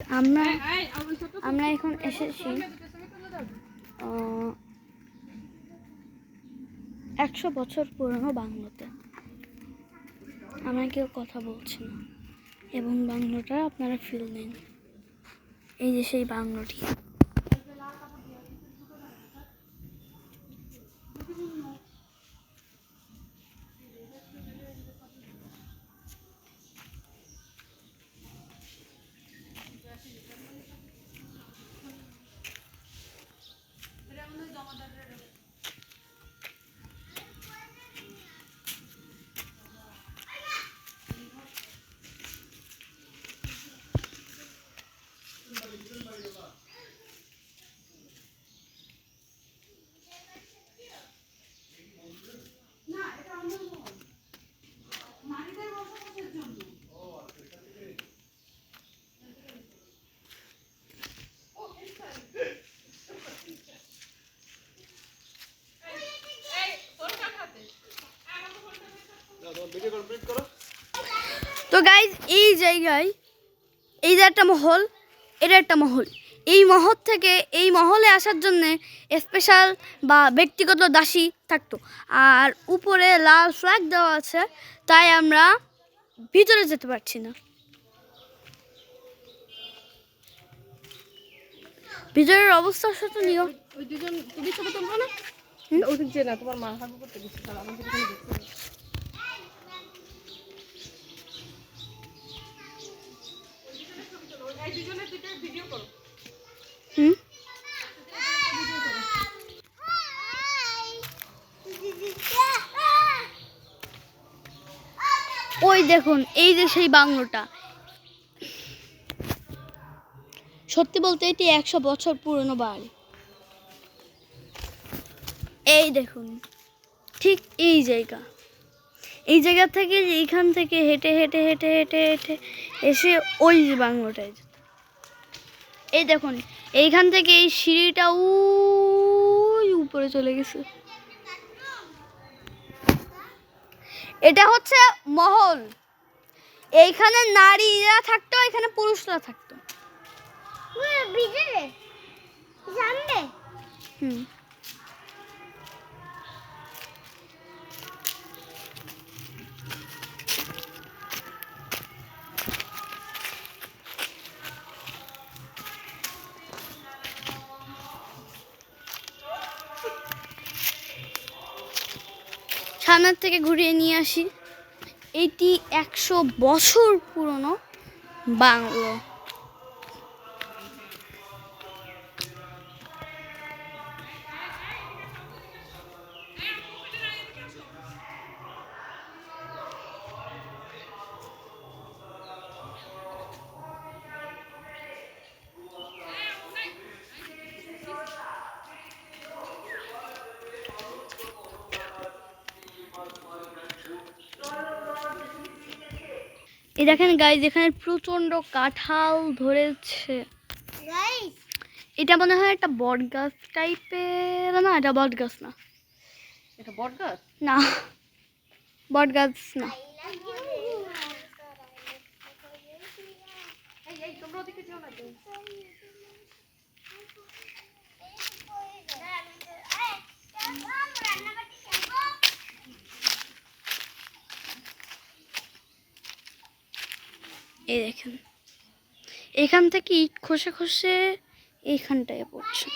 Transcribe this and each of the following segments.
আমরা আমরা এখন এসেছি 100 বছর পুরনো বাংলোতে। আমরা কেউ কথা বলছি না এবং বাংলোটা আপনারা ফিল নেন। এই যে সেই বাংলোটি। তো গাইজ এই জায়গায় এই যে একটা মহল, এটা একটা মহল। এই মহল থেকে এই মহলে আসার জন্য স্পেশাল বা ব্যক্তিগত দাসী থাকতো। আর উপরে লাল ফ্ল্যাগ দেওয়া আছে, তাই আমরা ভিতরে যেতে পারছি না। ভিতরের অবস্থা শোচনীয়। ওই দুজন তুমি ছবি তুলবো না? ওই যে না, তোমার মা হাগু করতে গেছে, তাহলে আমাদের এখানে দেখতে ওই দেখুন, এই যে সেই বাংলোটা। সত্যি বলতে এটি 100 বছর পুরনো বাড়ি। এই দেখুন, ঠিক এই জায়গা থেকে, এইখান থেকে হেঁটে হেঁটে হেঁটে হেঁটে হেঁটে এসে ওই বাংলোটায় যেত। এই দেখুন, এইখান থেকে এই সিঁড়িটা ওই উপরে চলে গেছে। এটা হচ্ছে মহল। এইখানে নারীরা থাকতো, এখানে পুরুষরা থাকতো। সামনের থেকে ঘুরিয়ে নিয়ে আসি। এটি 100 বছর পুরনো বাংলো। এই দেখেন গাইজ, এখানে প্রচন্ড কাঁঠাল ধরেছে। এটা মনে হয় একটা বট গাছ টাইপের। না, এটা বট গাছ না। এটা বট গাছ না, বট গাছ না। এই দেখেন, এখান থেকে ইট খসে খসে এইখানটায় পড়ছে।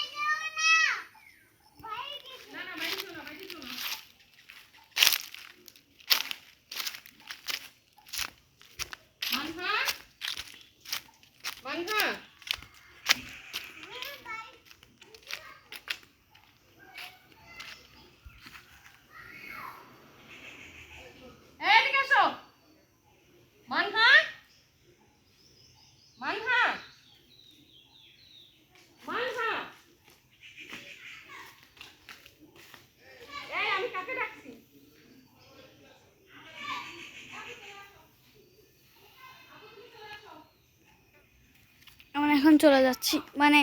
আমরা এখন চলে যাচ্ছি, মানে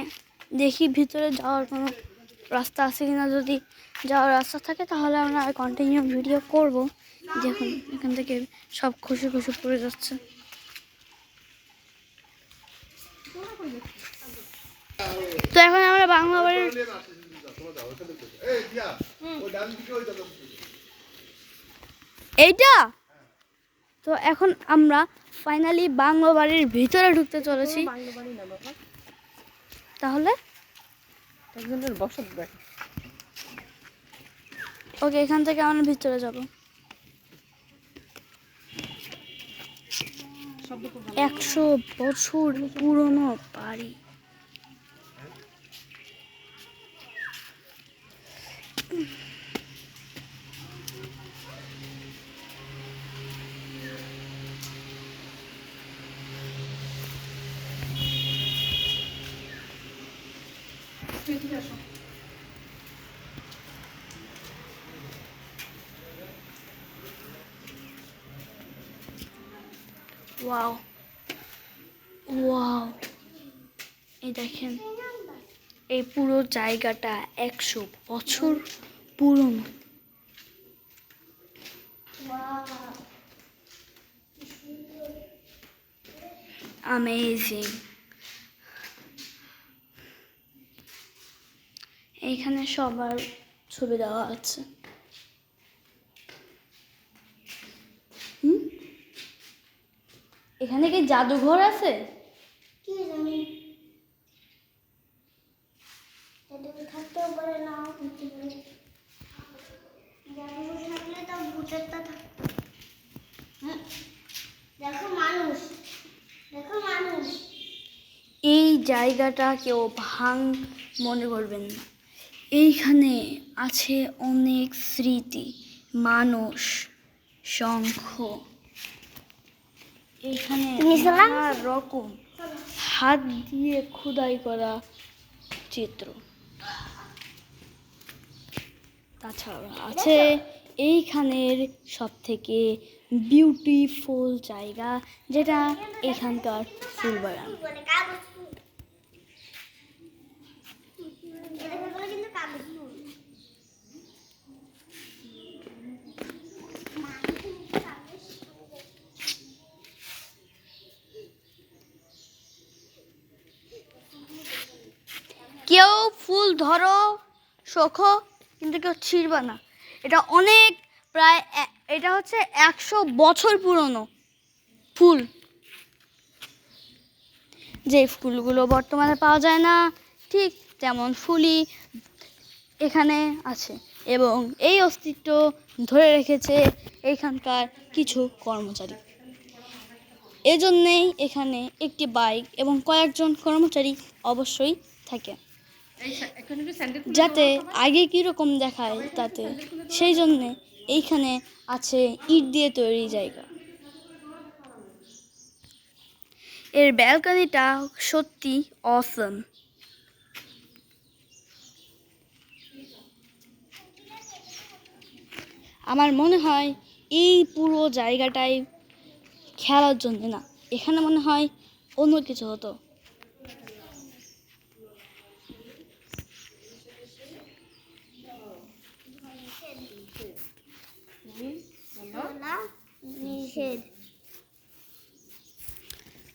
দেখি ভিতরে যাওয়ার কোনো রাস্তা আছে কিনা। যদি যাওয়ার রাস্তা থাকে তাহলে আমরা আর কন্টিনিউ ভিডিও করব। দেখুন, এখান থেকে সব খুশি খুশি পড়ে যাচ্ছে। তো এখন আমরা বাংলা বাড়ির এইটা, তো এখন আমরা ফাইনালি বাংলা বাড়ির ভিতরে ঢুকতে চলেছি। তাহলে ওকে, এখান থেকে আমরা ভিতরে যাব। 100 বছর পুরনো বাড়ি। ওয়াও ওয়াও, এই দেখেন, এই পুরো জায়গাটা 100 বছর পুরনো। অ্যামেজিং। এইখানে সবার ছবি দেওয়া আছে। এখানে কি জাদুঘর আছে? কি জানি, জাদুঘর থাকতেও পারে, নাও থাকতে পারে। জাদুঘর থাকলে তো ভূতেরটা থাকতো। দেখো মানুষ, দেখো মানুষ। এই জায়গাটা কেউ ভাঙ মনে করবেন না। এইখানে আছে অনেক স্মৃতি, মানুষ, শঙ্খ। এখানে নানা রকম হাত দিয়ে খোদাই করা চিত্র। তাছাড়া আছে এইখানের সব থেকে বিউটিফুল জায়গা, যেটা এখানকার ফুল বাগান। কেউ ফুল ধরো, শোখো, কিন্তু কেউ ছিঁড়বা না। এটা অনেক, প্রায় এটা হচ্ছে 100 বছর পুরনো ফুল, যে ফুলগুলো বর্তমানে পাওয়া যায় না, ঠিক তেমন ফুলই এখানে আছে। এবং এই অস্তিত্ব ধরে রেখেছে এখানকার কিছু কর্মচারী। এজন্যেই এখানে একটি বাইক এবং কয়েকজন কর্মচারী অবশ্যই থাকে, যাতে আগে কীরকম দেখায় তাতে, সেই জন্যে এইখানে আছে ইট দিয়ে তৈরি জায়গা। এর ব্যালকনিটা সত্যি অসম। আমার মনে হয় এই পুরো জায়গাটাই খেলার জন্য না, এখানে মনে হয় অন্য কিছু হতো।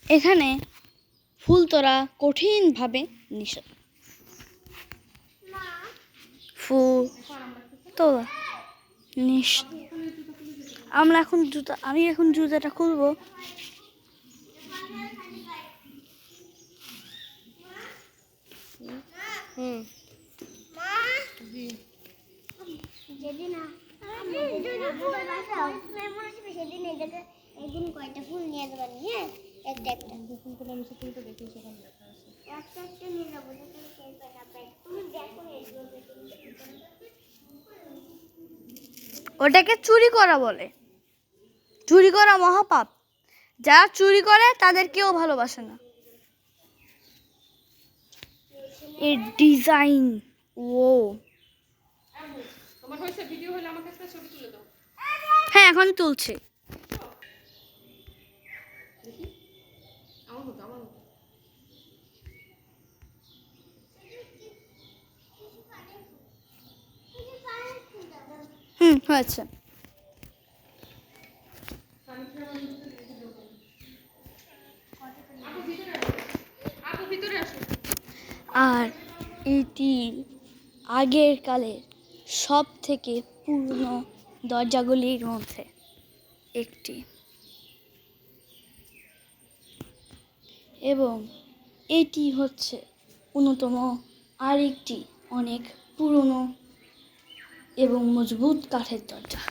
এখানে ফুল তোলা কঠিনভাবে নিষেধ। ফুল তোলা নিষেধ। আমি এখন জুতাটা খুলবো। একদিন কয়টা ফুল নিয়ে যাবেন? হ্যাঁ, একটা একটা ফুলগুলো আমি ফুলটা দেখি, সেখানে লেখা আছে একটা একটা নিয়ে যাবো। তুমি দেখো, ওটাকে চুরি করা বলে। চুরি করা মহাপাপ। যারা চুরি করে তাদের কেউ ভালোবাসে না। এর ডিজাইন, ও তোমার হয়েছে ভিডিও হলে আমাকে একটা ছবি তুলে দাও। হ্যাঁ, এখন তুলছে। দেখি আমার মতো আমার মতো। হয়েছে। আপু ভিতরে আর এটি আগের কালের সব থেকে পুরনো দরজাগুলির মধ্যে একটি, এবং এটি হচ্ছে অন্যতম আরেকটি অনেক পুরনো এবং মজবুত কাঠের দরজা।